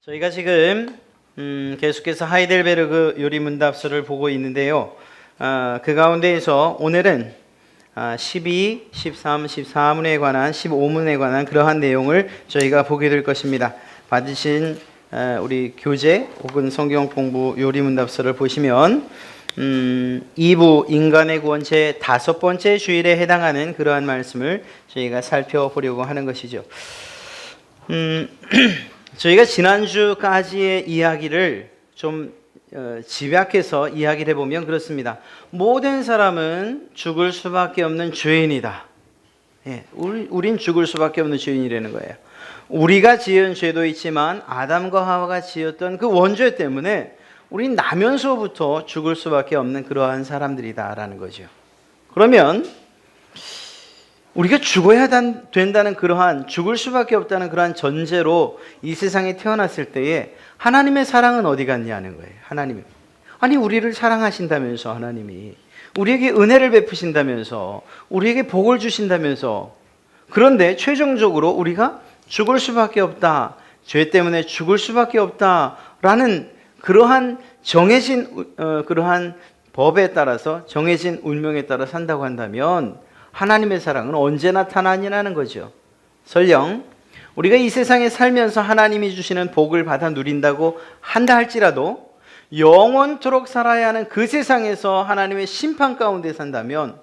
저희가 지금 계속해서 하이델베르그 요리문답서를 보고 있는데요. 그 가운데에서 오늘은 12, 13, 14문에 관한 15문에 관한 그러한 내용을 저희가 보게 될 것입니다. 받으신 우리 교재 혹은 성경 공부 요리문답서를 보시면 2부 인간의 구원 제 5번째 주일에 해당하는 그러한 말씀을 저희가 살펴보려고 하는 것이죠. 저희가 지난주까지의 이야기를 좀 집약해서 이야기를 해보면 그렇습니다. 모든 사람은 죽을 수밖에 없는 죄인이다. 우린 죽을 수밖에 없는 죄인이라는 거예요. 우리가 지은 죄도 있지만 아담과 하와가 지었던 그 원죄 때문에 우린 나면서부터 죽을 수밖에 없는 그러한 사람들이다라는 거죠. 그러면 우리가 죽어야 된다는 그러한 죽을 수밖에 없다는 그러한 전제로 이 세상에 태어났을 때에 하나님의 사랑은 어디 갔냐는 거예요. 하나님이 아니 우리를 사랑하신다면서, 하나님이 우리에게 은혜를 베푸신다면서, 우리에게 복을 주신다면서, 그런데 최종적으로 우리가 죽을 수밖에 없다, 죄 때문에 죽을 수밖에 없다라는 그러한 정해진 그러한 법에 따라서 정해진 운명에 따라 산다고 한다면 하나님의 사랑은 언제 나타나냐는 거죠. 설령 우리가 이 세상에 살면서 하나님이 주시는 복을 받아 누린다고 한다 할지라도 영원토록 살아야 하는 그 세상에서 하나님의 심판 가운데 산다면,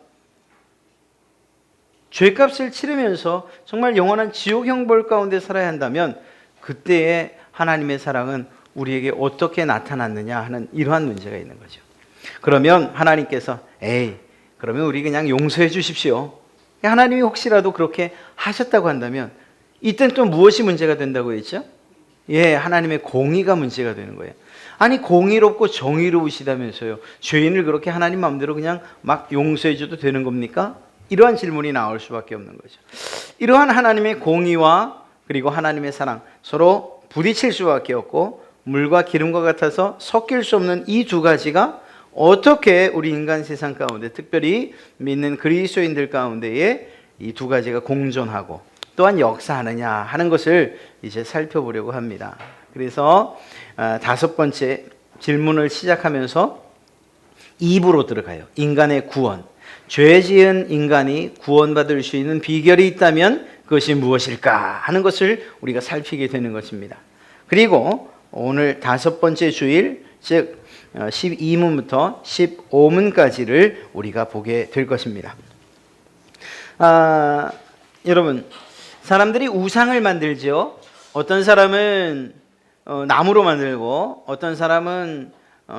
죄값을 치르면서 정말 영원한 지옥 형벌 가운데 살아야 한다면 그때의 하나님의 사랑은 우리에게 어떻게 나타났느냐 하는 이러한 문제가 있는 거죠. 그러면 하나님께서 그러면 우리 그냥 용서해 주십시오. 하나님이 혹시라도 그렇게 하셨다고 한다면 이때는 또 무엇이 문제가 된다고 했죠? 하나님의 공의가 문제가 되는 거예요. 아니 공의롭고 정의로우시다면서요, 죄인을 그렇게 하나님 마음대로 그냥 막 용서해 줘도 되는 겁니까? 이러한 질문이 나올 수밖에 없는 거죠. 이러한 하나님의 공의와 그리고 하나님의 사랑, 서로 부딪힐 수밖에 없고 물과 기름과 같아서 섞일 수 없는 이 두 가지가 어떻게 우리 인간 세상 가운데, 특별히 믿는 그리스도인들 가운데에 이 두 가지가 공존하고 또한 역사하느냐 하는 것을 이제 살펴보려고 합니다. 그래서 5번째 질문을 시작하면서 2부로 들어가요. 인간의 구원. 죄 지은 인간이 구원받을 수 있는 비결이 있다면 그것이 무엇일까 하는 것을 우리가 살피게 되는 것입니다. 그리고 오늘 5번째 주일, 즉 12문부터 15문까지를 우리가 보게 될 것입니다. 여러분, 사람들이 우상을 만들죠. 어떤 사람은 나무로 만들고, 어떤 사람은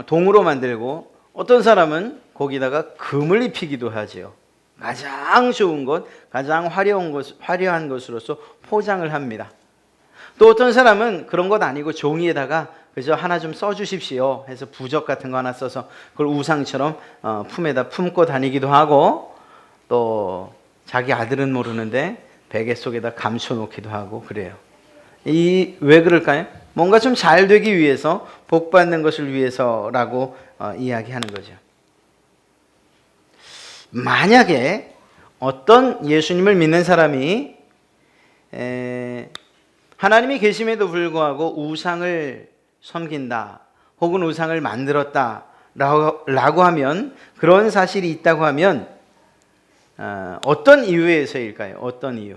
동으로 만들고, 어떤 사람은 거기다가 금을 입히기도 하죠. 가장 좋은 것, 가장 화려한 것으로서 포장을 합니다. 또 어떤 사람은 그런 것 아니고 종이에다가 그저 하나 좀 써주십시오 해서 부적 같은 거 하나 써서 그걸 우상처럼 품에다 품고 다니기도 하고, 또 자기 아들은 모르는데 베개 속에다 감춰놓기도 하고 그래요. 왜 그럴까요? 뭔가 좀 잘 되기 위해서, 복 받는 것을 위해서라고 이야기하는 거죠. 만약에 어떤 예수님을 믿는 사람이 하나님이 계심에도 불구하고 우상을 섬긴다 혹은 우상을 만들었다 라고 하면, 그런 사실이 있다고 하면 어떤 이유에서일까요? 어떤 이유?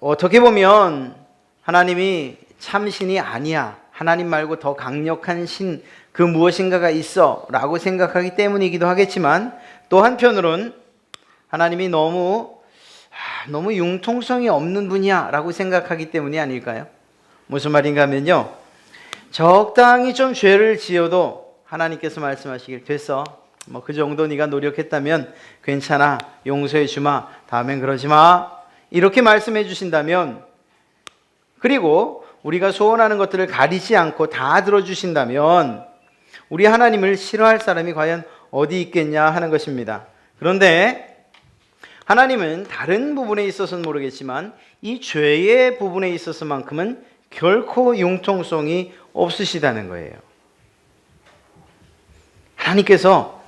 어떻게 보면 하나님이 참신이 아니야, 하나님 말고 더 강력한 신 그 무엇인가가 있어 라고 생각하기 때문이기도 하겠지만, 또 한편으론 하나님이 너무 융통성이 없는 분이야 라고 생각하기 때문이 아닐까요? 무슨 말인가 하면요, 적당히 좀 죄를 지어도 하나님께서 말씀하시길 됐어, 뭐 그 정도 네가 노력했다면 괜찮아, 용서해 주마, 다음엔 그러지 마, 이렇게 말씀해 주신다면, 그리고 우리가 소원하는 것들을 가리지 않고 다 들어주신다면 우리 하나님을 싫어할 사람이 과연 어디 있겠냐 하는 것입니다. 그런데 하나님은 다른 부분에 있어서는 모르겠지만 이 죄의 부분에 있어서만큼은 결코 융통성이 없으시다는 거예요. 하나님께서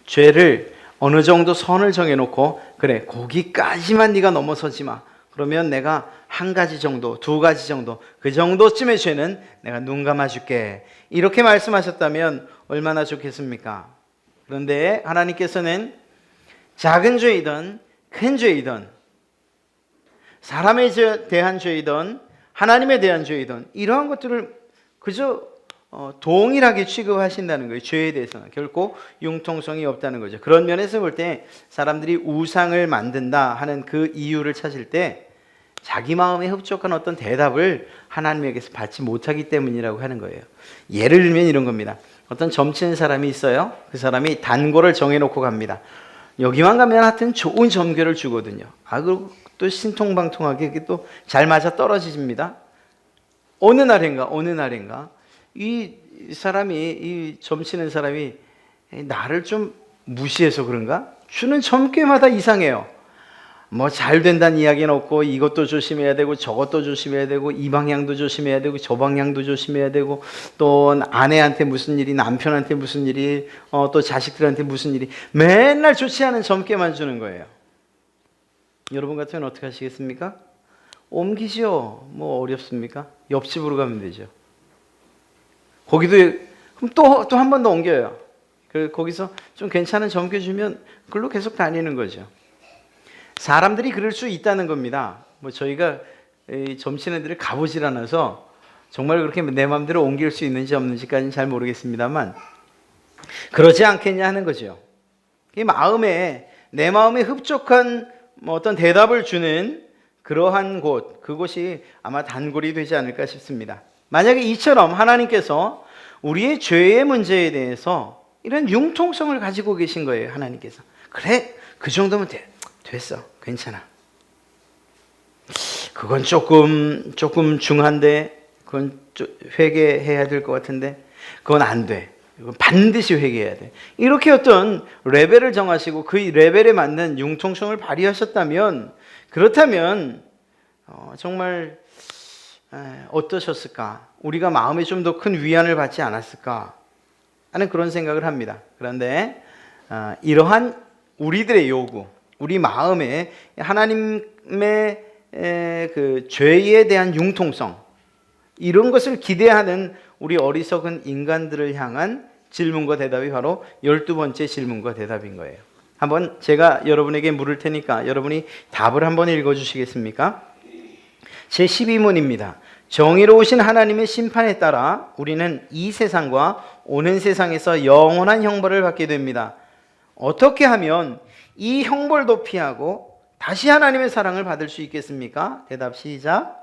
죄를 어느 정도 선을 정해놓고, 그래 거기까지만 네가 넘어서지 마, 그러면 내가 한 가지 정도, 두 가지 정도, 그 정도쯤의 죄는 내가 눈 감아줄게. 이렇게 말씀하셨다면 얼마나 좋겠습니까? 그런데 하나님께서는 작은 죄이든 큰 죄이든 사람에 대한 죄이든 하나님에 대한 죄이든 이러한 것들을 그저 동일하게 취급하신다는 거예요. 죄에 대해서는 결코 융통성이 없다는 거죠. 그런 면에서 볼 때 사람들이 우상을 만든다 하는 그 이유를 찾을 때 자기 마음에 흡족한 어떤 대답을 하나님에게서 받지 못하기 때문이라고 하는 거예요. 예를 들면 이런 겁니다. 어떤 점치는 사람이 있어요. 그 사람이 단골을 정해놓고 갑니다. 여기만 가면 하여튼 좋은 점괘를 주거든요. 그리고 또 신통방통하게 또 잘 맞아 떨어집니다. 어느 날인가 이 사람이, 이 점치는 사람이 나를 좀 무시해서 그런가? 주는 점괘마다 이상해요. 뭐 잘 된다는 이야기는 없고 이것도 조심해야 되고 저것도 조심해야 되고 이 방향도 조심해야 되고 저 방향도 조심해야 되고 또 아내한테 무슨 일이, 남편한테 무슨 일이, 또 자식들한테 무슨 일이, 맨날 좋지 않은 점괘만 주는 거예요. 여러분 같으면 어떻게 하시겠습니까? 옮기시오. 뭐 어렵습니까? 옆집으로 가면 되죠. 거기도 그럼 또 한 번 더 옮겨요. 거기서 좀 괜찮은 점괘 주면 그걸로 계속 다니는 거죠. 사람들이 그럴 수 있다는 겁니다. 뭐 저희가 점치는 데를 가보질 않아서 정말 그렇게 내 마음대로 옮길 수 있는지 없는지까지는 잘 모르겠습니다만 그러지 않겠냐 하는 거죠. 이 마음에, 내 마음에 흡족한 어떤 대답을 주는 그러한 곳, 그곳이 아마 단골이 되지 않을까 싶습니다. 만약에 이처럼 하나님께서 우리의 죄의 문제에 대해서 이런 융통성을 가지고 계신 거예요. 하나님께서. 그래, 그 정도면 됐어. 괜찮아. 그건 조금 중한데, 그건 회개해야 될 것 같은데, 그건 안 돼. 이건 반드시 회개해야 돼. 이렇게 어떤 레벨을 정하시고 그 레벨에 맞는 융통성을 발휘하셨다면, 그렇다면 정말 어떠셨을까? 우리가 마음에 좀 더 큰 위안을 받지 않았을까? 하는 그런 생각을 합니다. 그런데 이러한 우리들의 요구, 우리 마음에 하나님의 그 죄에 대한 융통성, 이런 것을 기대하는 우리 어리석은 인간들을 향한 질문과 대답이 바로 12번째 질문과 대답인 거예요. 한번 제가 여러분에게 물을 테니까 여러분이 답을 한번 읽어주시겠습니까? 제 12문입니다. 정의로우신 하나님의 심판에 따라 우리는 이 세상과 오는 세상에서 영원한 형벌을 받게 됩니다. 어떻게 하면 이 형벌도 피하고 다시 하나님의 사랑을 받을 수 있겠습니까? 대답 시작.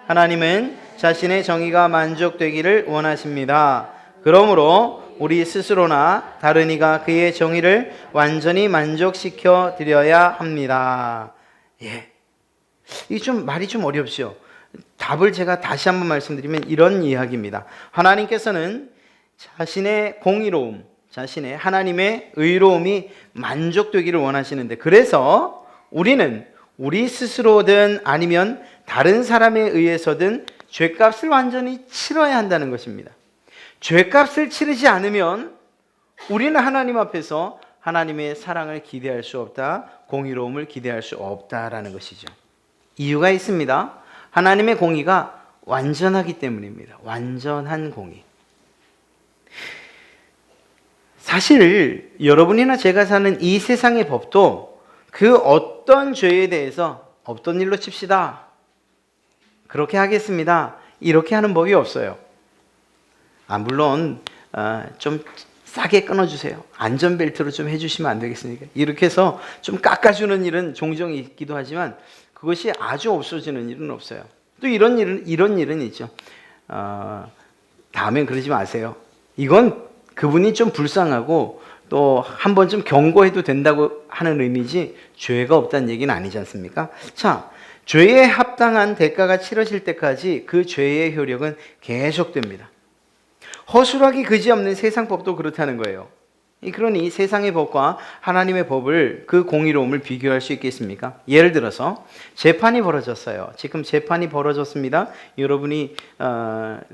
하나님은 자신의 정의가 만족되기를 원하십니다. 그러므로 우리 스스로나 다른 이가 그의 정의를 완전히 만족시켜 드려야 합니다. 이 말이 좀 어렵죠. 답을 제가 다시 한번 말씀드리면 이런 이야기입니다. 하나님께서는 자신의 공의로움, 자신의 하나님의 의로움이 만족되기를 원하시는데, 그래서 우리는 우리 스스로든 아니면 다른 사람에 의해서든 죄값을 완전히 치러야 한다는 것입니다. 죄값을 치르지 않으면 우리는 하나님 앞에서 하나님의 사랑을 기대할 수 없다, 공의로움을 기대할 수 없다라는 것이죠. 이유가 있습니다. 하나님의 공의가 완전하기 때문입니다. 완전한 공의. 사실 여러분이나 제가 사는 이 세상의 법도 그 어떤 죄에 대해서 없던 일로 칩시다, 그렇게 하겠습니다, 이렇게 하는 법이 없어요. 물론 좀 싸게 끊어주세요, 안전벨트로 좀 해주시면 안 되겠습니까? 이렇게 해서 좀 깎아주는 일은 종종 있기도 하지만 그것이 아주 없어지는 일은 없어요. 또 이런 일은 있죠. 다음엔 그러지 마세요. 이건 그분이 좀 불쌍하고 또 한 번쯤 경고해도 된다고 하는 의미지 죄가 없다는 얘기는 아니지 않습니까? 자, 죄에 합당한 대가가 치러질 때까지 그 죄의 효력은 계속됩니다. 허술하기 그지없는 세상 법도 그렇다는 거예요. 그러니 세상의 법과 하나님의 법을, 그 공의로움을 비교할 수 있겠습니까? 예를 들어서 재판이 벌어졌어요. 지금 재판이 벌어졌습니다. 여러분이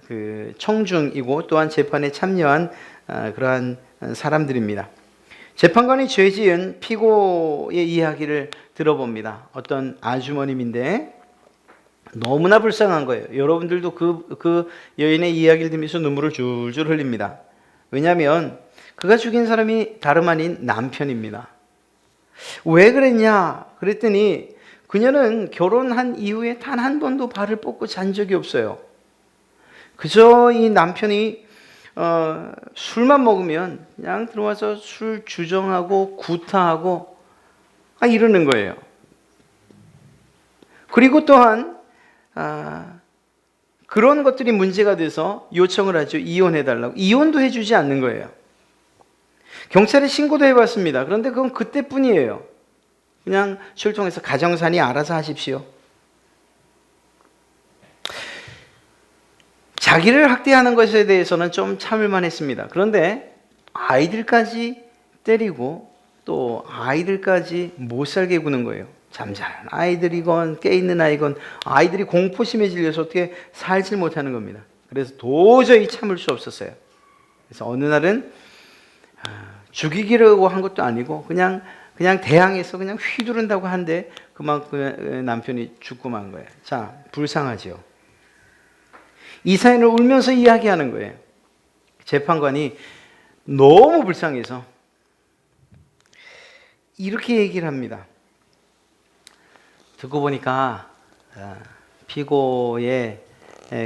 그 청중이고 또한 재판에 참여한 그러한 사람들입니다. 재판관이 죄 지은 피고의 이야기를 들어봅니다. 어떤 아주머님인데 너무나 불쌍한 거예요. 여러분들도 그 여인의 이야기를 들으면서 눈물을 줄줄 흘립니다. 왜냐하면 그가 죽인 사람이 다름 아닌 남편입니다. 왜 그랬냐? 그랬더니 그녀는 결혼한 이후에 단 한 번도 발을 뻗고 잔 적이 없어요. 그저 이 남편이 술만 먹으면 그냥 들어와서 술 주정하고 구타하고 이러는 거예요. 그리고 또한 그런 것들이 문제가 돼서 요청을 하죠. 이혼해달라고. 이혼도 해주지 않는 거예요. 경찰에 신고도 해봤습니다. 그런데 그건 그때뿐이에요. 그냥 출동해서 가정산이 알아서 하십시오. 자기를 학대하는 것에 대해서는 좀 참을만 했습니다. 그런데 아이들까지 때리고 또 아이들까지 못 살게 구는 거예요. 잠자는 아이들이건 깨있는 아이건 아이들이 공포심에 질려서 어떻게 살질 못하는 겁니다. 그래서 도저히 참을 수 없었어요. 그래서 어느 날은 죽이기라고 한 것도 아니고 그냥 대항해서 그냥 휘두른다고 한데 그만큼 남편이 죽고 만 거예요. 자, 불쌍하죠. 이 사연을 울면서 이야기하는 거예요. 재판관이 너무 불쌍해서 이렇게 얘기를 합니다. 듣고 보니까 피고의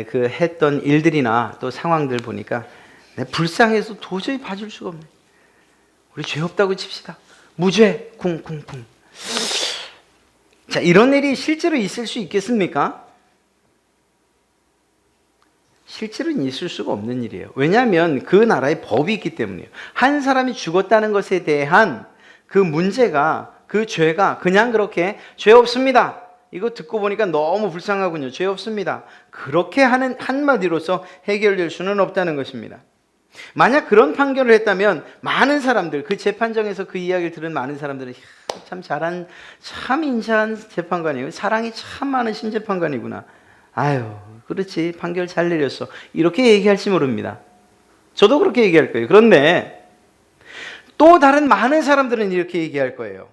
그 했던 일들이나 또 상황들 보니까 불쌍해서 도저히 봐줄 수가 없네. 우리 죄 없다고 칩시다. 무죄 쿵쿵쿵. 자, 이런 일이 실제로 있을 수 있겠습니까? 실제로는 있을 수가 없는 일이에요. 왜냐하면 그 나라의 법이 있기 때문이에요. 한 사람이 죽었다는 것에 대한 그 문제가, 그 죄가 그냥 그렇게 죄 없습니다. 이거 듣고 보니까 너무 불쌍하군요. 죄 없습니다. 그렇게 하는 한마디로서 해결될 수는 없다는 것입니다. 만약 그런 판결을 했다면 많은 사람들, 그 재판정에서 그 이야기를 들은 많은 사람들은 참 잘한, 참 인자한 재판관이에요. 사랑이 참 많으신 재판관이구나. 아유, 그렇지, 판결 잘 내렸어. 이렇게 얘기할지 모릅니다. 저도 그렇게 얘기할 거예요. 그런데 또 다른 많은 사람들은 이렇게 얘기할 거예요.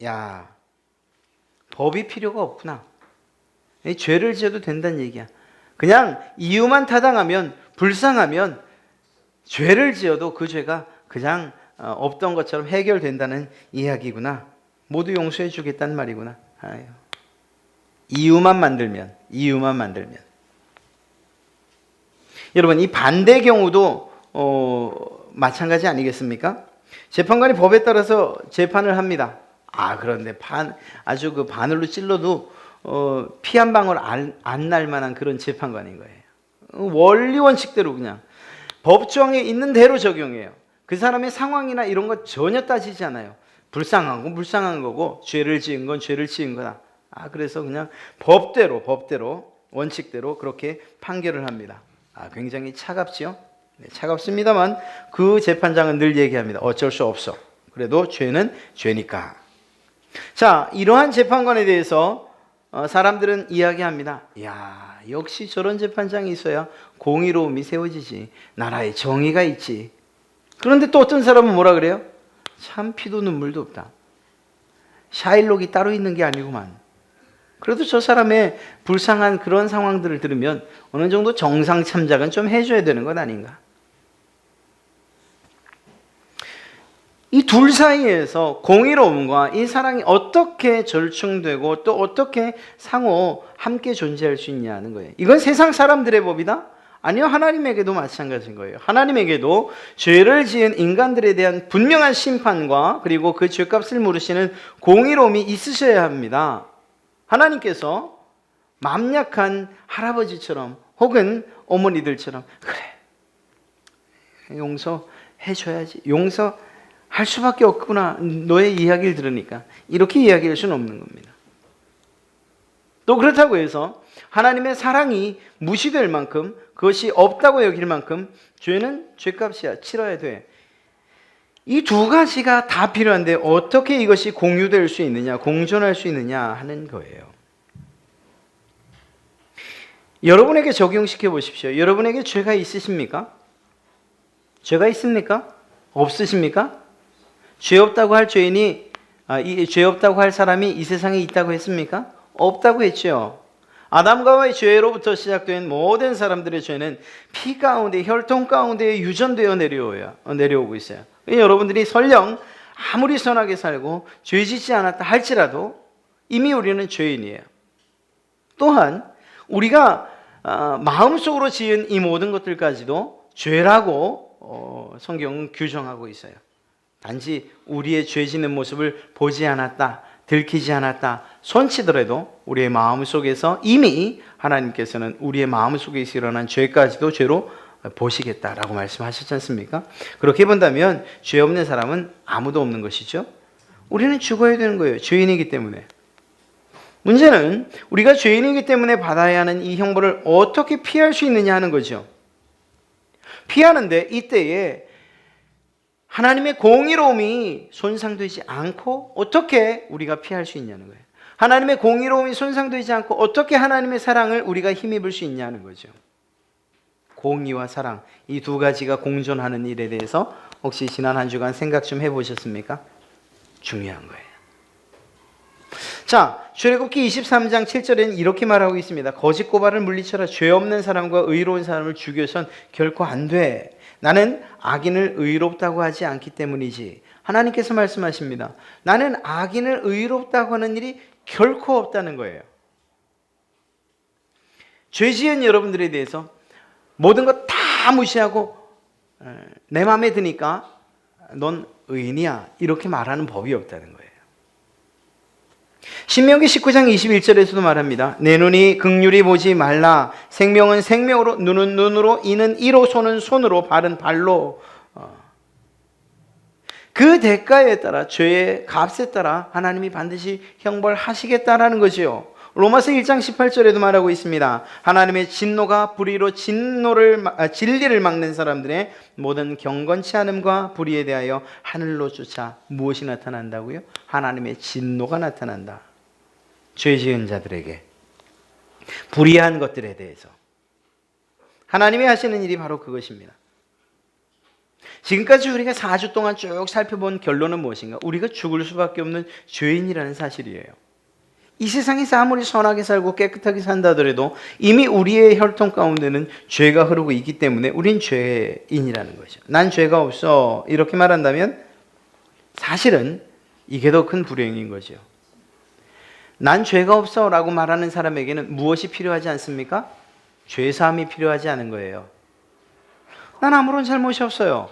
야, 법이 필요가 없구나. 죄를 지어도 된다는 얘기야. 그냥 이유만 타당하면, 불쌍하면 죄를 지어도 그 죄가 그냥 없던 것처럼 해결된다는 이야기구나. 모두 용서해 주겠다는 말이구나. 아유. 이유만 만들면. 여러분, 이 반대 경우도 마찬가지 아니겠습니까? 재판관이 법에 따라서 재판을 합니다. 그런데 아주 그 바늘로 찔러도 피 한 방울 안 날 만한 그런 재판관인 거예요. 원리 원칙대로 그냥 법정에 있는 대로 적용해요. 그 사람의 상황이나 이런 거 전혀 따지지 않아요. 불쌍한 건 불쌍한 거고 죄를 지은 건 죄를 지은 거다. 그래서 그냥 법대로 원칙대로 그렇게 판결을 합니다. 굉장히 차갑지요? 네, 차갑습니다만 그 재판장은 늘 얘기합니다. 어쩔 수 없어. 그래도 죄는 죄니까. 자, 이러한 재판관에 대해서 사람들은 이야기합니다. 야, 역시 저런 재판장이 있어야 공의로움이 세워지지. 나라에 정의가 있지. 그런데 또 어떤 사람은 뭐라 그래요? 참 피도 눈물도 없다. 샤일록이 따로 있는 게 아니구만. 그래도 저 사람의 불쌍한 그런 상황들을 들으면 어느 정도 정상 참작은 좀 해줘야 되는 것 아닌가. 이 둘 사이에서 공의로움과 이 사랑이 어떻게 절충되고 또 어떻게 상호 함께 존재할 수 있냐는 거예요. 이건 세상 사람들의 법이다? 아니요, 하나님에게도 마찬가지인 거예요. 하나님에게도 죄를 지은 인간들에 대한 분명한 심판과 그리고 그 죄값을 물으시는 공의로움이 있으셔야 합니다. 하나님께서 마음 약한 할아버지처럼 혹은 어머니들처럼 그래, 용서해줘야지, 용서할 수밖에 없구나, 너의 이야기를 들으니까, 이렇게 이야기할 수는 없는 겁니다. 또 그렇다고 해서 하나님의 사랑이 무시될 만큼, 그것이 없다고 여길 만큼 죄는 죄값이야, 치러야 돼. 이 두 가지가 다 필요한데 어떻게 이것이 공유될 수 있느냐, 공존할 수 있느냐 하는 거예요. 여러분에게 적용시켜 보십시오. 여러분에게 죄가 있으십니까? 죄가 있습니까? 없으십니까? 죄 없다고 할 죄인이, 죄 없다고 할 사람이 이 세상에 있다고 했습니까? 없다고 했죠. 아담과 하와의 죄로부터 시작된 모든 사람들의 죄는 피 가운데, 혈통 가운데 유전되어 내려오고 있어요. 여러분들이 설령 아무리 선하게 살고 죄 짓지 않았다 할지라도 이미 우리는 죄인이에요. 또한 우리가 마음속으로 지은 이 모든 것들까지도 죄라고 성경은 규정하고 있어요. 단지 우리의 죄 짓는 모습을 보지 않았다, 들키지 않았다 손치더라도 우리의 마음속에서 이미 하나님께서는 우리의 마음속에서 일어난 죄까지도 죄로 보시겠다라고 말씀하셨지 않습니까? 그렇게 본다면 죄 없는 사람은 아무도 없는 것이죠. 우리는 죽어야 되는 거예요. 죄인이기 때문에. 문제는 우리가 죄인이기 때문에 받아야 하는 이 형벌을 어떻게 피할 수 있느냐 하는 거죠. 피하는데 이때에 하나님의 공의로움이 손상되지 않고 어떻게 우리가 피할 수 있냐는 거예요. 하나님의 공의로움이 손상되지 않고 어떻게 하나님의 사랑을 우리가 힘입을 수 있냐는 거죠. 공의와 사랑, 이 두 가지가 공존하는 일에 대해서 혹시 지난 한 주간 생각 좀 해보셨습니까? 중요한 거예요. 자, 출애굽기 23장 7절에는 이렇게 말하고 있습니다. 거짓 고발을 물리쳐라. 죄 없는 사람과 의로운 사람을 죽여선 결코 안 돼. 나는 악인을 의롭다고 하지 않기 때문이지. 하나님께서 말씀하십니다. 나는 악인을 의롭다고 하는 일이 결코 없다는 거예요. 죄 지은 여러분들에 대해서 모든 것 다 무시하고 내 마음에 드니까 넌 의인이야 이렇게 말하는 법이 없다는 거예요. 신명기 19장 21절에서도 말합니다. 내 눈이 긍휼히 보지 말라. 생명은 생명으로, 눈은 눈으로, 이는 이로, 손은 손으로, 발은 발로. 그 대가에 따라, 죄의 값에 따라 하나님이 반드시 형벌하시겠다라는 거지요. 로마서 1장 18절에도 말하고 있습니다. 하나님의 진노가 불의로 진리를 막는 사람들의 모든 경건치 않음과 불의에 대하여 하늘로 쫓아 무엇이 나타난다고요? 하나님의 진노가 나타난다. 죄 지은 자들에게, 불의한 것들에 대해서 하나님이 하시는 일이 바로 그것입니다. 지금까지 우리가 4주 동안 쭉 살펴본 결론은 무엇인가? 우리가 죽을 수밖에 없는 죄인이라는 사실이에요. 이 세상에서 아무리 선하게 살고 깨끗하게 산다 하더라도 이미 우리의 혈통 가운데는 죄가 흐르고 있기 때문에 우린 죄인이라는 거죠. 난 죄가 없어 이렇게 말한다면 사실은 이게 더 큰 불행인 거죠. 난 죄가 없어 라고 말하는 사람에게는 무엇이 필요하지 않습니까? 죄사함이 필요하지 않은 거예요. 난 아무런 잘못이 없어요.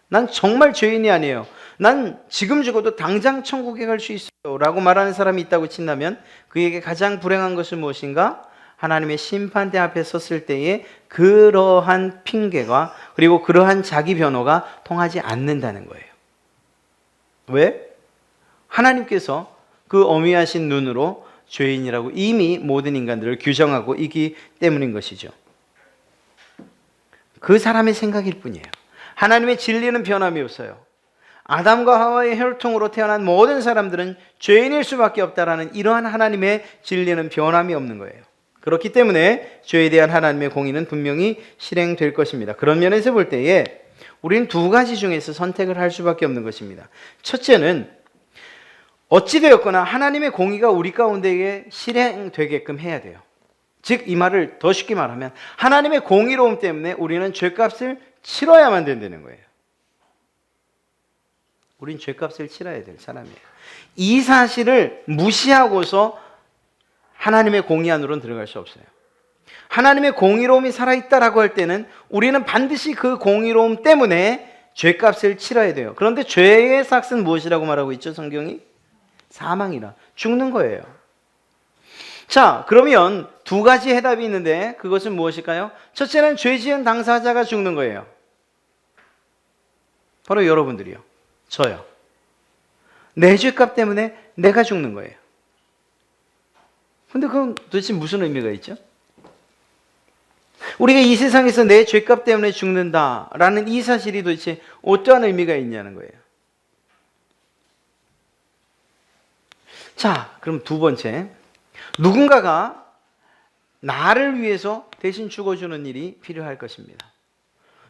난 정말 죄인이 아니에요. 난 지금 죽어도 당장 천국에 갈 수 있어요 라고 말하는 사람이 있다고 친다면 그에게 가장 불행한 것은 무엇인가? 하나님의 심판대 앞에 섰을 때에 그러한 핑계가 그리고 그러한 자기 변호가 통하지 않는다는 거예요. 왜? 하나님께서 그 어미하신 눈으로 죄인이라고 이미 모든 인간들을 규정하고 있기 때문인 것이죠. 그 사람의 생각일 뿐이에요. 하나님의 진리는 변함이 없어요. 아담과 하와의 혈통으로 태어난 모든 사람들은 죄인일 수밖에 없다라는 이러한 하나님의 진리는 변함이 없는 거예요. 그렇기 때문에 죄에 대한 하나님의 공의는 분명히 실행될 것입니다. 그런 면에서 볼 때에 우리는 두 가지 중에서 선택을 할 수밖에 없는 것입니다. 첫째는 어찌되었거나 하나님의 공의가 우리 가운데에 실행되게끔 해야 돼요. 즉 이 말을 더 쉽게 말하면 하나님의 공의로움 때문에 우리는 죄값을 치러야만 된다는 거예요. 우린 죄값을 치러야 될 사람이에요. 이 사실을 무시하고서 하나님의 공의 안으로는 들어갈 수 없어요. 하나님의 공의로움이 살아있다라고 할 때는 우리는 반드시 그 공의로움 때문에 죄값을 치러야 돼요. 그런데 죄의 삭은 무엇이라고 말하고 있죠, 성경이? 사망이라, 죽는 거예요. 자, 그러면 두 가지 해답이 있는데 그것은 무엇일까요? 첫째는 죄 지은 당사자가 죽는 거예요. 바로 여러분들이요. 저요. 내 죄값 때문에 내가 죽는 거예요. 근데 그건 도대체 무슨 의미가 있죠? 우리가 이 세상에서 내 죄값 때문에 죽는다라는 이 사실이 도대체 어떠한 의미가 있냐는 거예요. 자, 그럼 두 번째. 누군가가 나를 위해서 대신 죽어주는 일이 필요할 것입니다.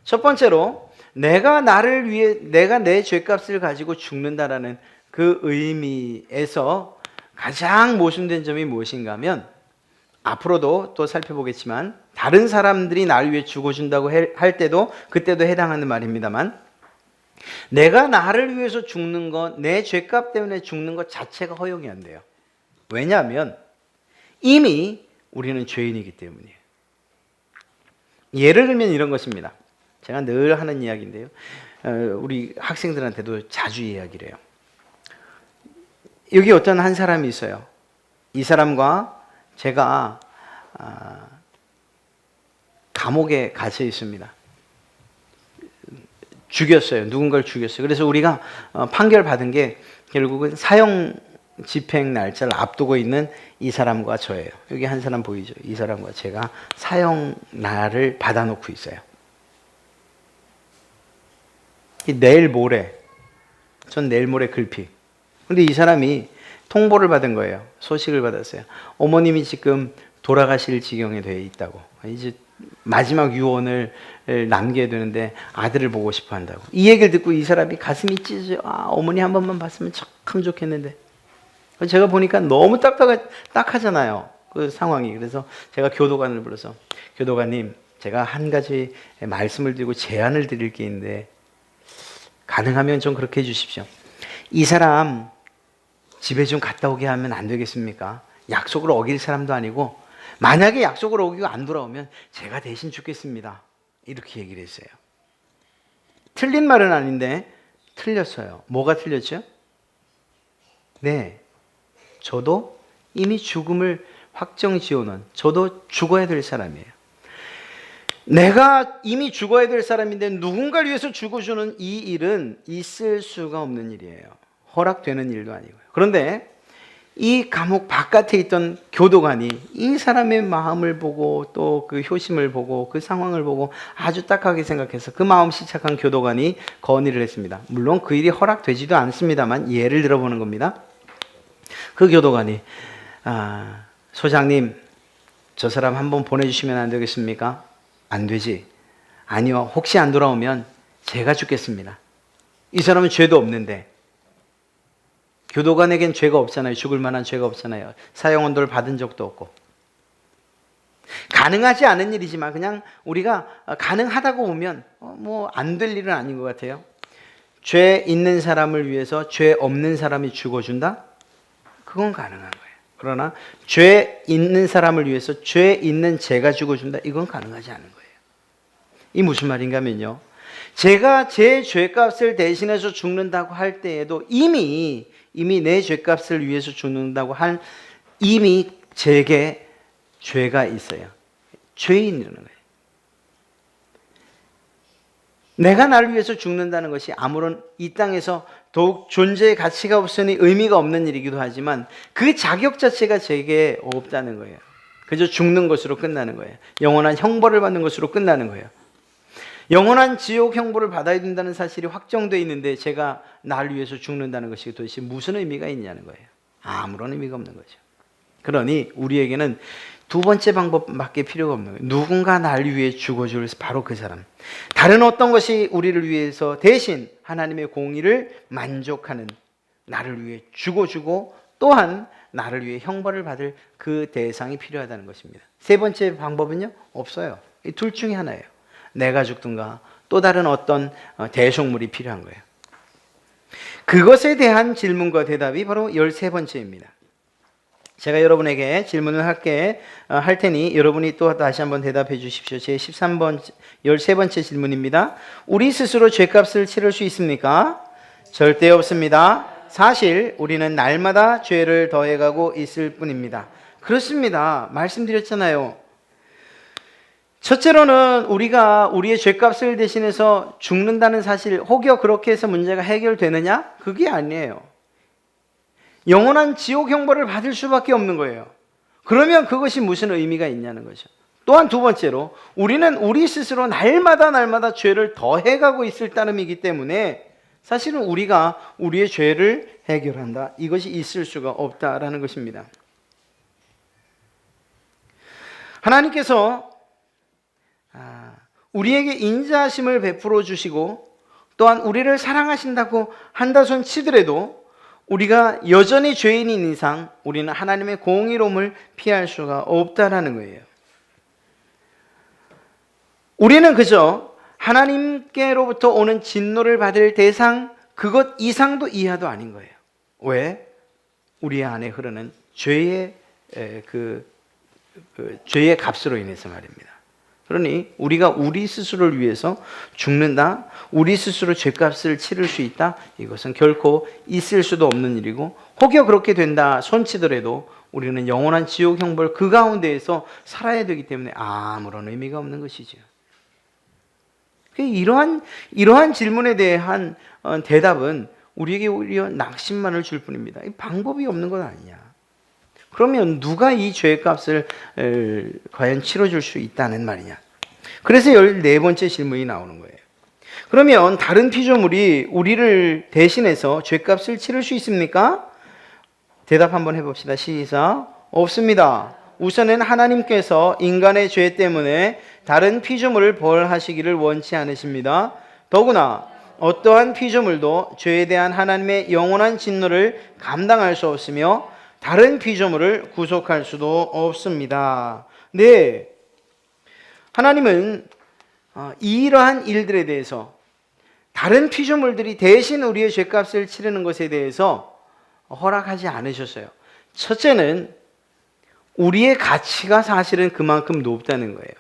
첫 번째로 내가 내 죄값을 가지고 죽는다라는 그 의미에서 가장 모순된 점이 무엇인가 하면 앞으로도 또 살펴보겠지만 다른 사람들이 나를 위해 죽어준다고 할 때도 그때도 해당하는 말입니다만, 내가 나를 위해서 죽는 것, 내 죄값 때문에 죽는 것 자체가 허용이 안 돼요. 왜냐하면 이미 우리는 죄인이기 때문이에요. 예를 들면 이런 것입니다. 제가 늘 하는 이야기인데요. 우리 학생들한테도 자주 이야기를 해요. 여기 어떤 한 사람이 있어요. 이 사람과 제가 감옥에 갇혀 있습니다. 죽였어요. 누군가를 죽였어요. 그래서 우리가 판결 받은 게 결국은 사형 집행 날짜를 앞두고 있는 이 사람과 저예요. 여기 한 사람 보이죠? 이 사람과 제가 사형 날을 받아놓고 있어요. 내일 모레, 전 내일 모레 글피. 근데 이 사람이 통보를 받은 거예요. 소식을 받았어요. 어머님이 지금 돌아가실 지경에 돼 있다고. 이제 마지막 유언을 남겨야 되는데 아들을 보고 싶어 한다고. 이 얘기를 듣고 이 사람이 가슴이 찢어져요. 어머니 한 번만 봤으면 참 좋겠는데. 제가 보니까 너무 딱하잖아요. 그 상황이. 그래서 제가 교도관을 불러서, 교도관님, 제가 한 가지 말씀을 드리고 제안을 드릴 게 있는데 가능하면 좀 그렇게 해주십시오. 이 사람 집에 좀 갔다 오게 하면 안 되겠습니까? 약속을 어길 사람도 아니고, 만약에 약속을 어기고 안 돌아오면 제가 대신 죽겠습니다. 이렇게 얘기를 했어요. 틀린 말은 아닌데 틀렸어요. 뭐가 틀렸죠? 네, 저도 이미 죽음을 확정 지어놓은, 저도 죽어야 될 사람이에요. 내가 이미 죽어야 될 사람인데 누군가를 위해서 죽어주는 이 일은 있을 수가 없는 일이에요. 허락되는 일도 아니고요. 그런데 이 감옥 바깥에 있던 교도관이 이 사람의 마음을 보고 또 그 효심을 보고 그 상황을 보고 아주 딱하게 생각해서 그 마음씨 착한 교도관이 건의를 했습니다. 물론 그 일이 허락되지도 않습니다만 예를 들어보는 겁니다. 그 교도관이 소장님, 저 사람 한번 보내주시면 안 되겠습니까? 안 되지. 아니요, 혹시 안 돌아오면 제가 죽겠습니다. 이 사람은 죄도 없는데. 교도관에겐 죄가 없잖아요. 죽을 만한 죄가 없잖아요. 사형언도를 받은 적도 없고. 가능하지 않은 일이지만 그냥 우리가 가능하다고 보면 뭐 안 될 일은 아닌 것 같아요. 죄 있는 사람을 위해서 죄 없는 사람이 죽어준다? 그건 가능한 거예요. 그러나 죄 있는 사람을 위해서 죄 있는 제가 죽어준다? 이건 가능하지 않은 거예요. 이 무슨 말인가 하면요, 제가 제 죄값을 대신해서 죽는다고 할 때에도 이미 내 죄값을 위해서 죽는다고 한 이미 제게 죄가 있어요. 죄인이라는 거예요. 내가 나를 위해서 죽는다는 것이 아무런 이 땅에서 더욱 존재의 가치가 없으니 의미가 없는 일이기도 하지만 그 자격 자체가 제게 없다는 거예요. 그저 죽는 것으로 끝나는 거예요. 영원한 형벌을 받는 것으로 끝나는 거예요. 영원한 지옥 형벌을 받아야 된다는 사실이 확정되어 있는데 제가 나를 위해서 죽는다는 것이 도대체 무슨 의미가 있냐는 거예요. 아무런 의미가 없는 거죠. 그러니 우리에게는 두 번째 방법밖에 필요가 없는 거예요. 누군가 나를 위해 죽어줄 바로 그 사람. 다른 어떤 것이 우리를 위해서 대신 하나님의 공의를 만족하는, 나를 위해 죽어주고 또한 나를 위해 형벌을 받을 그 대상이 필요하다는 것입니다. 세 번째 방법은요? 없어요. 이 둘 중에 하나예요. 내가 죽든가 또 다른 어떤 대속물이 필요한 거예요. 그것에 대한 질문과 대답이 바로 13번째입니다. 제가 여러분에게 질문을 할 테니 여러분이 또 다시 한번 대답해 주십시오. 제 13번째 질문입니다. 우리 스스로 죄값을 치를 수 있습니까? 절대 없습니다. 사실 우리는 날마다 죄를 더해가고 있을 뿐입니다. 그렇습니다. 말씀드렸잖아요. 첫째로는 우리가 우리의 죄값을 대신해서 죽는다는 사실, 혹여 그렇게 해서 문제가 해결되느냐? 그게 아니에요. 영원한 지옥 형벌을 받을 수밖에 없는 거예요. 그러면 그것이 무슨 의미가 있냐는 거죠. 또한 두 번째로 우리는 우리 스스로 날마다 죄를 더해가고 있을 따름이기 때문에 사실은 우리가 우리의 죄를 해결한다, 이것이 있을 수가 없다라는 것입니다. 하나님께서 우리에게 인자하심을 베풀어 주시고 또한 우리를 사랑하신다고 한다손 치더라도 우리가 여전히 죄인인 이상 우리는 하나님의 공의로움을 피할 수가 없다라는 거예요. 우리는 그저 하나님께로부터 오는 진노를 받을 대상 그것 이상도 이하도 아닌 거예요. 왜? 우리 안에 흐르는 죄의 죄의 값으로 인해서 말입니다. 그러니 우리가 우리 스스로를 위해서 죽는다, 우리 스스로 죄값을 치를 수 있다, 이것은 결코 있을 수도 없는 일이고, 혹여 그렇게 된다 손치더라도 우리는 영원한 지옥 형벌 그 가운데에서 살아야 되기 때문에 아무런 의미가 없는 것이죠. 이러한 질문에 대한 대답은 우리에게 오히려 낙심만을 줄 뿐입니다. 방법이 없는 건 아니냐. 그러면 누가 이 죄값을 과연 치러줄 수 있다는 말이냐. 그래서 14번째 질문이 나오는 거예요. 그러면 다른 피조물이 우리를 대신해서 죄값을 치를 수 있습니까? 대답 한번 해봅시다. 시작. 없습니다. 우선은 하나님께서 인간의 죄 때문에 다른 피조물을 벌하시기를 원치 않으십니다. 더구나 어떠한 피조물도 죄에 대한 하나님의 영원한 진노를 감당할 수 없으며 다른 피조물을 구속할 수도 없습니다. 네, 하나님은 이러한 일들에 대해서 다른 피조물들이 대신 우리의 죄값을 치르는 것에 대해서 허락하지 않으셨어요. 첫째는 우리의 가치가 사실은 그만큼 높다는 거예요.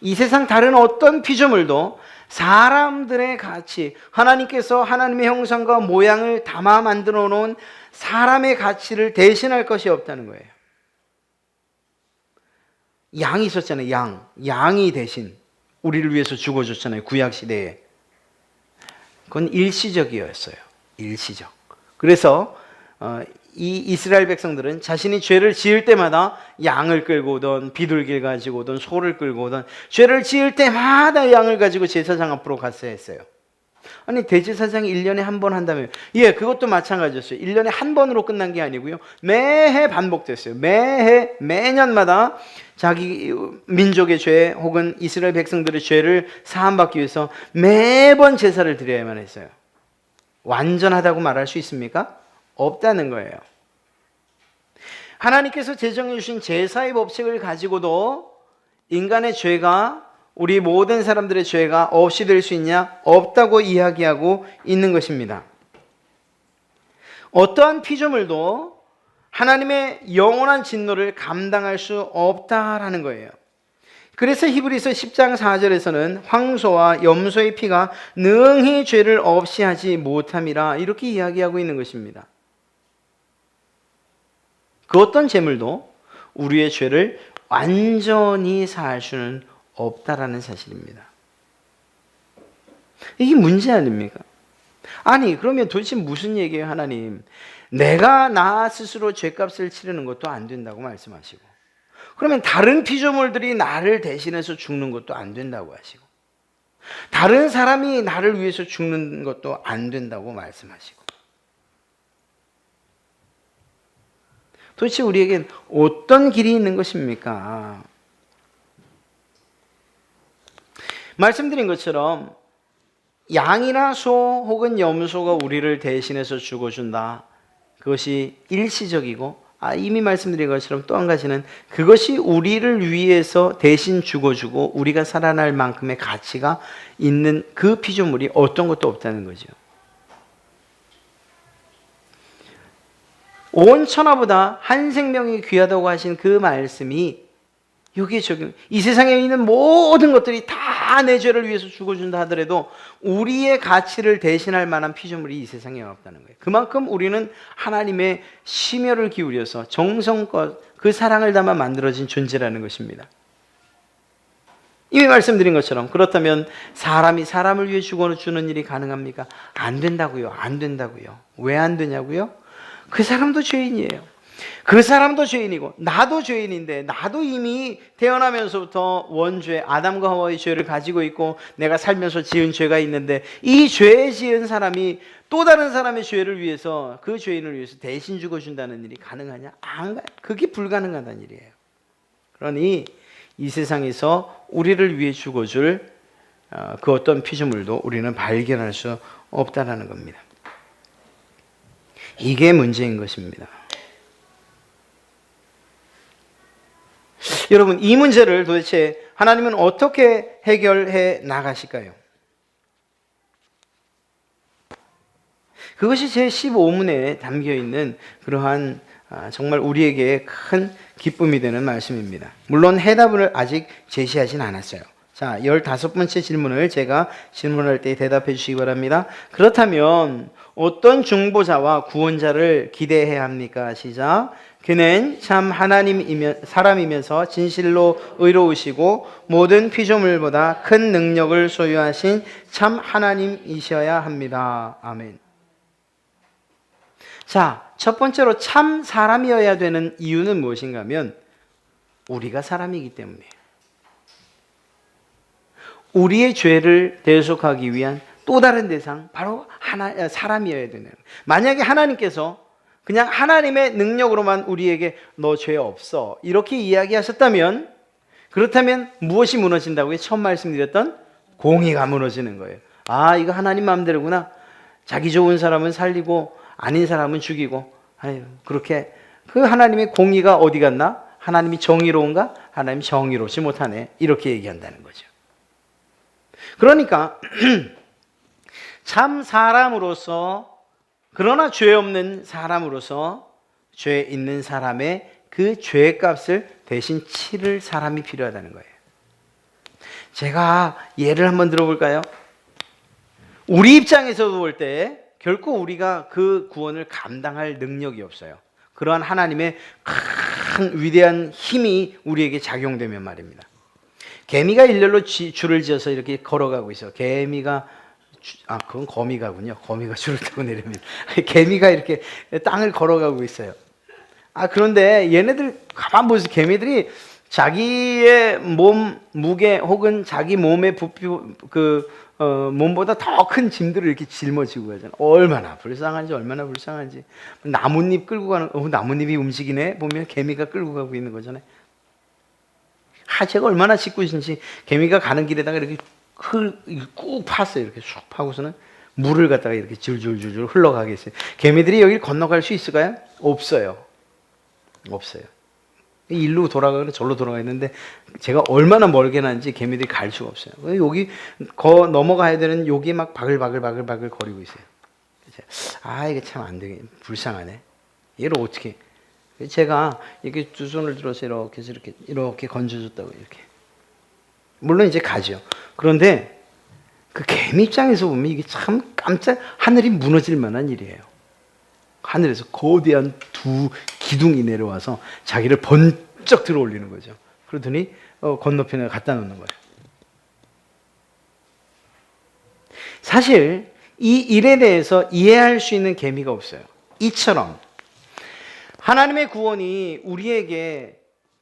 이 세상 다른 어떤 피조물도 사람들의 가치, 하나님께서 하나님의 형상과 모양을 담아 만들어 놓은 사람의 가치를 대신할 것이 없다는 거예요. 양이 있었잖아요. 양이 대신 우리를 위해서 죽어줬잖아요. 구약시대에. 그건 일시적이었어요. 일시적. 그래서 이 이스라엘 백성들은 자신이 죄를 지을 때마다 양을 끌고 오던 비둘기를 가지고 오던 소를 끌고 오던 죄를 지을 때마다 양을 가지고 제사장 앞으로 갔어야 했어요. 아니 대제사장이 1년에 한 번 한다며. 예, 그것도 마찬가지였어요. 1년에 한 번으로 끝난 게 아니고요. 매해 반복됐어요. 매년마다 자기 민족의 죄 혹은 이스라엘 백성들의 죄를 사함받기 위해서 매번 제사를 드려야만 했어요. 완전하다고 말할 수 있습니까? 없다는 거예요. 하나님께서 제정해 주신 제사의 법칙을 가지고도 인간의 죄가, 우리 모든 사람들의 죄가 없이 될 수 있냐? 없다고 이야기하고 있는 것입니다. 어떠한 피조물도 하나님의 영원한 진노를 감당할 수 없다라는 거예요. 그래서 히브리서 10장 4절에서는 황소와 염소의 피가 능히 죄를 없이 하지 못함이라 이렇게 이야기하고 있는 것입니다. 그 어떤 제물도 우리의 죄를 완전히 사할 수는 없다라는 사실입니다. 이게 문제 아닙니까? 아니 그러면 도대체 무슨 얘기예요? 하나님, 내가 나 스스로 죄값을 치르는 것도 안 된다고 말씀하시고, 그러면 다른 피조물들이 나를 대신해서 죽는 것도 안 된다고 하시고, 다른 사람이 나를 위해서 죽는 것도 안 된다고 말씀하시고, 도대체 우리에겐 어떤 길이 있는 것입니까? 말씀드린 것처럼 양이나 소 혹은 염소가 우리를 대신해서 죽어준다. 그것이 일시적이고, 이미 말씀드린 것처럼 또 한 가지는 그것이 우리를 위해서 대신 죽어주고 우리가 살아날 만큼의 가치가 있는 그 피조물이 어떤 것도 없다는 거죠. 온 천하보다 한 생명이 귀하다고 하신 그 말씀이 여기에 적용. 이 세상에 있는 모든 것들이 다 내 죄를 위해서 죽어준다 하더라도 우리의 가치를 대신할 만한 피조물이 이 세상에 없다는 거예요. 그만큼 우리는 하나님의 심혈을 기울여서 정성껏 그 사랑을 담아 만들어진 존재라는 것입니다. 이미 말씀드린 것처럼 그렇다면 사람이 사람을 위해 죽어주는 일이 가능합니까? 안 된다고요. 안 된다고요. 왜 안 되냐고요? 그 사람도 죄인이에요. 그 사람도 죄인이고 나도 죄인인데, 나도 이미 태어나면서부터 원죄 아담과 하와의 죄를 가지고 있고 내가 살면서 지은 죄가 있는데, 이 죄 지은 사람이 또 다른 사람의 죄를 위해서, 그 죄인을 위해서 대신 죽어준다는 일이 가능하냐? 그게 불가능하다는 일이에요. 그러니 이 세상에서 우리를 위해 죽어줄 그 어떤 피조물도 우리는 발견할 수 없다는 겁니다. 이게 문제인 것입니다. 여러분, 이 문제를 도대체 하나님은 어떻게 해결해 나가실까요? 그것이 제 15문에 담겨 있는 그러한 정말 우리에게 큰 기쁨이 되는 말씀입니다. 물론 해답을 아직 제시하진 않았어요. 자, 15번째 질문을 제가 질문할 때 대답해 주시기 바랍니다. 그렇다면 어떤 중보자와 구원자를 기대해야 합니까? 시작. 그는 참 사람이면서 진실로 의로우시고 모든 피조물보다 큰 능력을 소유하신 참 하나님이셔야 합니다. 아멘. 자, 첫 번째로 참 사람이어야 되는 이유는 무엇인가 하면 우리가 사람이기 때문이에요. 우리의 죄를 대속하기 위한 또 다른 대상, 바로 사람이어야 되는. 만약에 하나님께서 그냥 하나님의 능력으로만 우리에게 너 죄 없어 이렇게 이야기하셨다면, 그렇다면 무엇이 무너진다고요? 처음 말씀드렸던 공의가 무너지는 거예요. 아, 이거 하나님 마음대로구나. 자기 좋은 사람은 살리고 아닌 사람은 죽이고. 아유, 그렇게 그 하나님의 공의가 어디 갔나? 하나님이 정의로운가? 하나님이 정의롭지 못하네. 이렇게 얘기한다는 거죠. 그러니까 참 사람으로서, 그러나 죄 없는 사람으로서 죄 있는 사람의 그 죄값을 대신 치를 사람이 필요하다는 거예요. 제가 예를 한번 들어볼까요? 우리 입장에서 볼 때 결코 우리가 그 구원을 감당할 능력이 없어요. 그러한 하나님의 큰 위대한 힘이 우리에게 작용되면 말입니다. 개미가 일렬로 줄을 지어서 이렇게 걸어가고 있어요. 개미가 그건 거미가군요. 거미가 줄을 타고 내립니다. 개미가 이렇게 땅을 걸어가고 있어요. 그런데 얘네들 가만 보세요. 개미들이 자기의 몸 무게 혹은 자기 몸의 부피 몸보다 더 큰 짐들을 이렇게 짊어지고 가잖아요. 얼마나 불쌍한지. 나뭇잎 끌고 가는, 나뭇잎이 움직이네 보면 개미가 끌고 가고 있는 거잖아요. 하체가 얼마나 짓궂은지 개미가 가는 길에다가 이렇게 꾹 팠어요. 이렇게 쑥 파고서는 물을 갖다가 이렇게 줄줄줄줄 흘러가게 했어요. 개미들이 여기를 건너갈 수 있을까요? 없어요. 일로 돌아가거나 절로 돌아가는데 제가 얼마나 멀게 났는지 개미들이 갈 수가 없어요. 여기 넘어가야 되는 여기 막 바글바글 거리고 있어요. 이게 참 안 되게 불쌍하네. 얘를 어떻게? 제가 이렇게 두 손을 들어서 이렇게 건져줬다고 이렇게. 물론 이제 가죠. 그런데 그 개미 입장에서 보면 이게 참 하늘이 무너질 만한 일이에요. 하늘에서 거대한 두 기둥이 내려와서 자기를 번쩍 들어 올리는 거죠. 그러더니 건너편에 갖다 놓는 거예요. 사실 이 일에 대해서 이해할 수 있는 개미가 없어요. 이처럼 하나님의 구원이 우리에게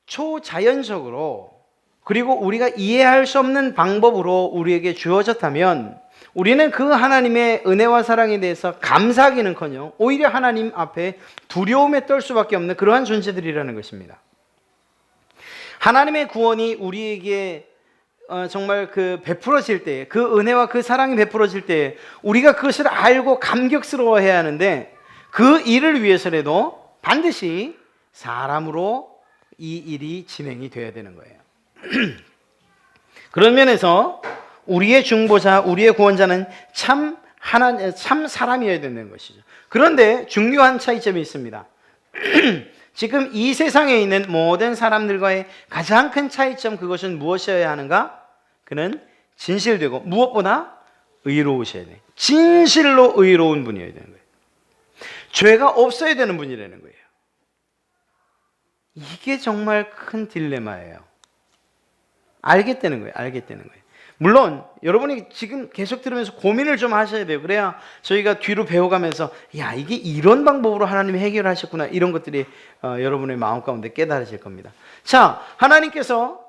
초자연적으로, 그리고 우리가 이해할 수 없는 방법으로 우리에게 주어졌다면 우리는 그 하나님의 은혜와 사랑에 대해서 감사하기는커녕 오히려 하나님 앞에 두려움에 떨 수밖에 없는 그러한 존재들이라는 것입니다. 하나님의 구원이 우리에게 정말 베풀어질 때, 그 은혜와 그 사랑이 베풀어질 때 우리가 그것을 알고 감격스러워해야 하는데, 그 일을 위해서라도 반드시 사람으로 이 일이 진행이 되어야 되는 거예요. 그런 면에서 우리의 중보자, 우리의 구원자는 참 사람이어야 된다는 것이죠. 그런데 중요한 차이점이 있습니다. 지금 이 세상에 있는 모든 사람들과의 가장 큰 차이점, 그것은 무엇이어야 하는가? 그는 진실되고 무엇보다 의로우셔야 돼요. 진실로 의로운 분이어야 되는 거예요. 죄가 없어야 되는 분이라는 거예요. 이게 정말 큰 딜레마예요. 알겠다는 거예요. 물론 여러분이 지금 계속 들으면서 고민을 좀 하셔야 돼요. 그래야 저희가 뒤로 배워가면서 이게 이런 방법으로 하나님이 해결하셨구나, 이런 것들이 여러분의 마음 가운데 깨달아질 겁니다. 자, 하나님께서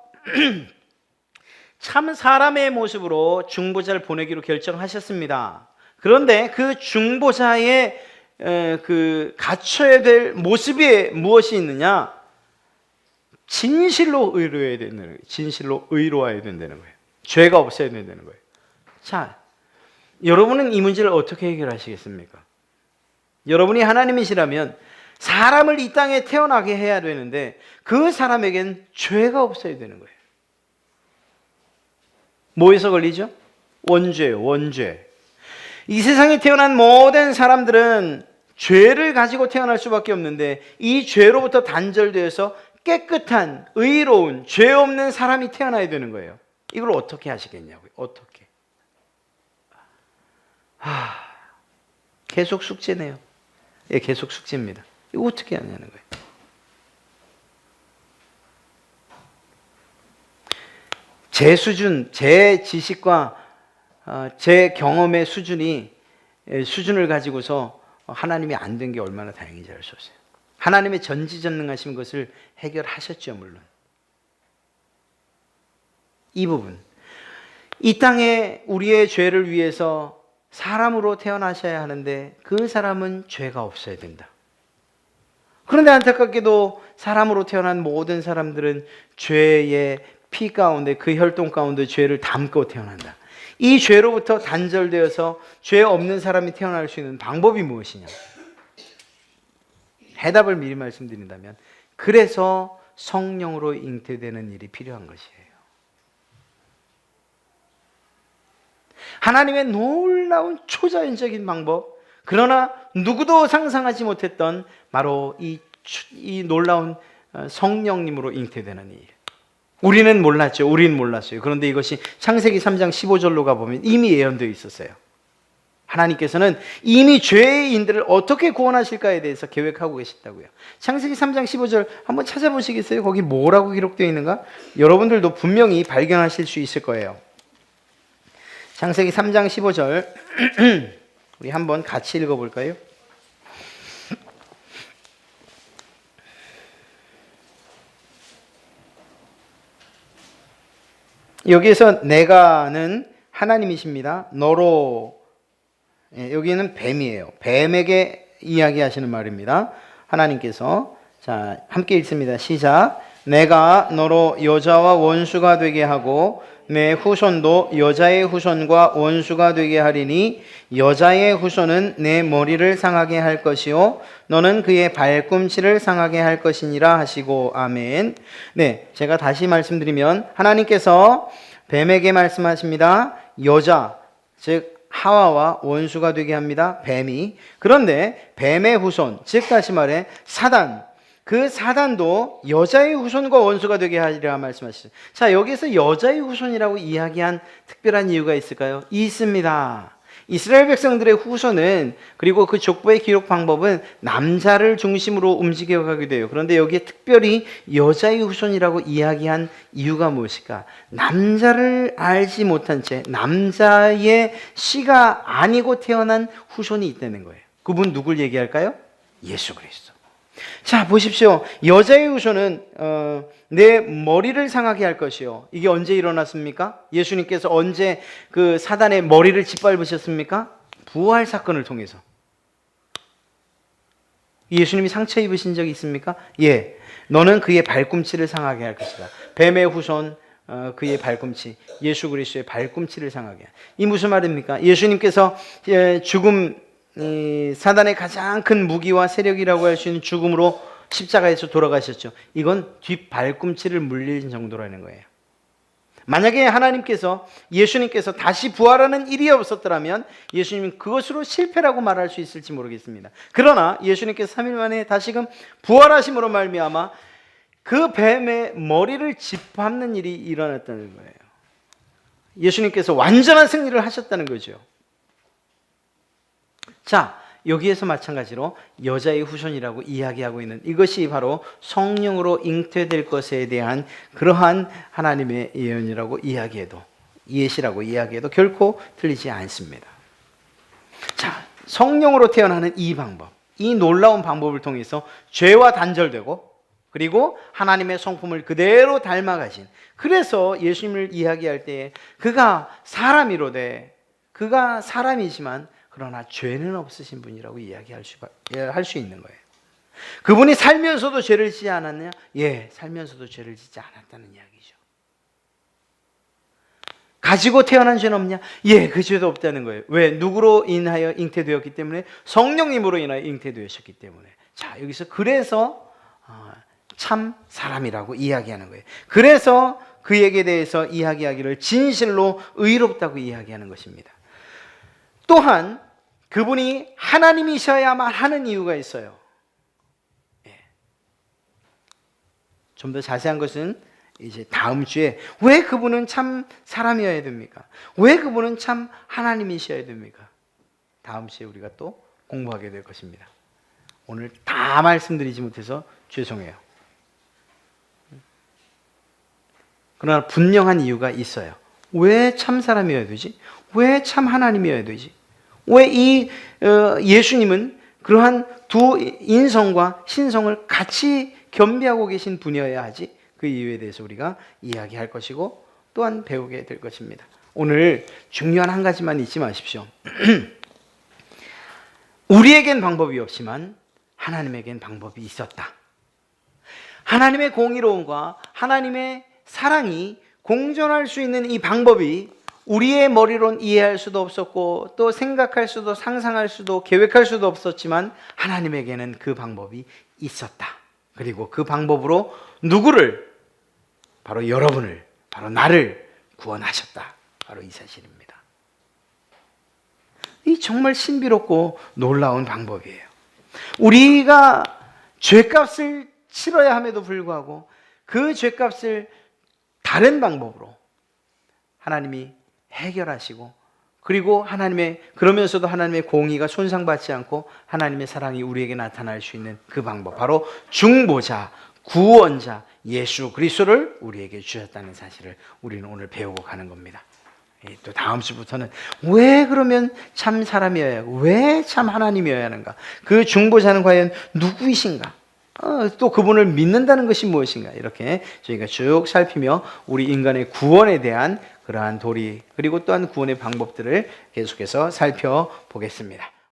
참 사람의 모습으로 중보자를 보내기로 결정하셨습니다. 그런데 그 중보자의 갖춰야 될 모습이 무엇이 있느냐? 진실로 의로워야 된다는 거예요. 진실로 의로워야 된다는 거예요. 죄가 없어야 된다는 거예요. 자, 여러분은 이 문제를 어떻게 해결하시겠습니까? 여러분이 하나님이시라면 사람을 이 땅에 태어나게 해야 되는데 그 사람에겐 죄가 없어야 되는 거예요. 뭐에서 걸리죠? 원죄예요. 원죄. 이 세상에 태어난 모든 사람들은 죄를 가지고 태어날 수밖에 없는데 이 죄로부터 단절되어서 깨끗한 의로운 죄 없는 사람이 태어나야 되는 거예요. 이걸 어떻게 하시겠냐고요. 어떻게. 계속 숙제네요. 예, 계속 숙제입니다. 이거 어떻게 하냐는 거예요. 제 수준, 제 지식과 제 경험의 수준을 가지고서 하나님이 안 된 게 얼마나 다행인지 알 수 없어요. 하나님의 전지전능하신 것을 해결하셨죠, 물론. 이 부분. 이 땅에 우리의 죄를 위해서 사람으로 태어나셔야 하는데 그 사람은 죄가 없어야 된다. 그런데 안타깝게도 사람으로 태어난 모든 사람들은 죄의 피 가운데 그 혈통 가운데 죄를 담고 태어난다. 이 죄로부터 단절되어서 죄 없는 사람이 태어날 수 있는 방법이 무엇이냐? 해답을 미리 말씀드린다면 그래서 성령으로 잉태되는 일이 필요한 것이에요. 하나님의 놀라운 초자연적인 방법, 그러나 누구도 상상하지 못했던 바로 이 놀라운 성령님으로 잉태되는 일. 우리는 몰랐죠. 우리는 몰랐어요. 그런데 이것이 창세기 3장 15절로 가보면 이미 예언되어 있었어요. 하나님께서는 이미 죄인들을 어떻게 구원하실까에 대해서 계획하고 계셨다고요. 창세기 3장 15절 한번 찾아보시겠어요? 거기 뭐라고 기록되어 있는가? 여러분들도 분명히 발견하실 수 있을 거예요. 창세기 3장 15절 우리 한번 같이 읽어볼까요? 여기에서 내가는 하나님이십니다. 너로, 여기는 뱀이에요. 뱀에게 이야기하시는 말입니다. 하나님께서, 자, 함께 읽습니다. 시작. 내가 너로 여자와 원수가 되게 하고 내 후손도 여자의 후손과 원수가 되게 하리니 여자의 후손은 내 머리를 상하게 할 것이요 너는 그의 발꿈치를 상하게 할 것이니라 하시고 아멘. 네, 제가 다시 말씀드리면 하나님께서 뱀에게 말씀하십니다. 여자, 즉 하와와 원수가 되게 합니다. 뱀이. 그런데 뱀의 후손, 즉 다시 말해 사단, 그 사단도 여자의 후손과 원수가 되게 하리라 말씀하시죠. 자, 여기서 여자의 후손이라고 이야기한 특별한 이유가 있을까요? 있습니다. 이스라엘 백성들의 후손은, 그리고 그 족보의 기록 방법은 남자를 중심으로 움직여가게 돼요. 그런데 여기에 특별히 여자의 후손이라고 이야기한 이유가 무엇일까? 남자를 알지 못한 채 남자의 씨가 아니고 태어난 후손이 있다는 거예요. 그분 누굴 얘기할까요? 예수 그리스도. 자, 보십시오. 여자의 후손은 내 머리를 상하게 할 것이요. 이게 언제 일어났습니까? 예수님께서 언제 그 사단의 머리를 짓밟으셨습니까? 부활 사건을 통해서. 예수님이 상처 입으신 적이 있습니까? 예. 너는 그의 발꿈치를 상하게 할 것이다. 뱀의 후손, 그의 발꿈치, 예수 그리스도의 발꿈치를 상하게. 이 무슨 말입니까? 예수님께서 죽음, 사단의 가장 큰 무기와 세력이라고 할 수 있는 죽음으로 십자가에서 돌아가셨죠. 이건 뒷발꿈치를 물릴 정도라는 거예요. 만약에 하나님께서, 예수님께서 다시 부활하는 일이 없었더라면 예수님은 그것으로 실패라고 말할 수 있을지 모르겠습니다. 그러나 예수님께서 3일 만에 다시금 부활하심으로 말미암아 그 뱀의 머리를 짓밟는 일이 일어났다는 거예요. 예수님께서 완전한 승리를 하셨다는 거죠. 자, 여기에서 마찬가지로 여자의 후손이라고 이야기하고 있는 이것이 바로 성령으로 잉태될 것에 대한 그러한 하나님의 예언이라고 이야기해도, 예시라고 이야기해도 결코 틀리지 않습니다. 자, 성령으로 태어나는 이 방법, 이 놀라운 방법을 통해서 죄와 단절되고 그리고 하나님의 성품을 그대로 닮아가신, 그래서 예수님을 이야기할 때 그가 사람이로되, 그가 사람이지만 그러나 죄는 없으신 분이라고 이야기할 수 있는 거예요. 그분이 살면서도 죄를 짓지 않았냐? 예, 살면서도 죄를 짓지 않았다는 이야기죠. 가지고 태어난 죄는 없냐? 예, 그 죄도 없다는 거예요. 왜? 누구로 인하여 잉태되었기 때문에? 성령님으로 인하여 잉태되셨기 때문에. 자, 여기서 그래서 참 사람이라고 이야기하는 거예요. 그래서 그에게 대해서 이야기하기를 진실로 의롭다고 이야기하는 것입니다. 또한 그분이 하나님이셔야만 하는 이유가 있어요. 좀 더 자세한 것은 이제 다음 주에 왜 그분은 참 사람이어야 됩니까? 왜 그분은 참 하나님이셔야 됩니까? 다음 주에 우리가 또 공부하게 될 것입니다. 오늘 다 말씀드리지 못해서 죄송해요. 그러나 분명한 이유가 있어요. 왜 참 사람이어야 되지? 왜 참 하나님이어야 되지? 왜 이 예수님은 그러한 두 인성과 신성을 같이 겸비하고 계신 분이어야 하지? 그 이유에 대해서 우리가 이야기할 것이고 또한 배우게 될 것입니다. 오늘 중요한 한 가지만 잊지 마십시오. 우리에겐 방법이 없지만 하나님에겐 방법이 있었다. 하나님의 공의로움과 하나님의 사랑이 공존할 수 있는 이 방법이 우리의 머리로는 이해할 수도 없었고 또 생각할 수도 상상할 수도 계획할 수도 없었지만 하나님에게는 그 방법이 있었다. 그리고 그 방법으로 누구를? 바로 여러분을, 바로 나를 구원하셨다. 바로 이 사실입니다. 이 정말 신비롭고 놀라운 방법이에요. 우리가 죄값을 치러야 함에도 불구하고 그 죄값을 다른 방법으로 하나님이 해결하시고 그리고 그러면서도 하나님의 공의가 손상받지 않고 하나님의 사랑이 우리에게 나타날 수 있는 그 방법, 바로 중보자, 구원자 예수 그리스도를 우리에게 주셨다는 사실을 우리는 오늘 배우고 가는 겁니다. 또 다음 주부터는 왜 그러면 참 사람이어야 하고 왜 참 하나님이어야 하는가? 그 중보자는 과연 누구이신가? 또 그분을 믿는다는 것이 무엇인가? 이렇게 저희가 쭉 살피며 우리 인간의 구원에 대한 그러한 도리 그리고 또한 구원의 방법들을 계속해서 살펴보겠습니다.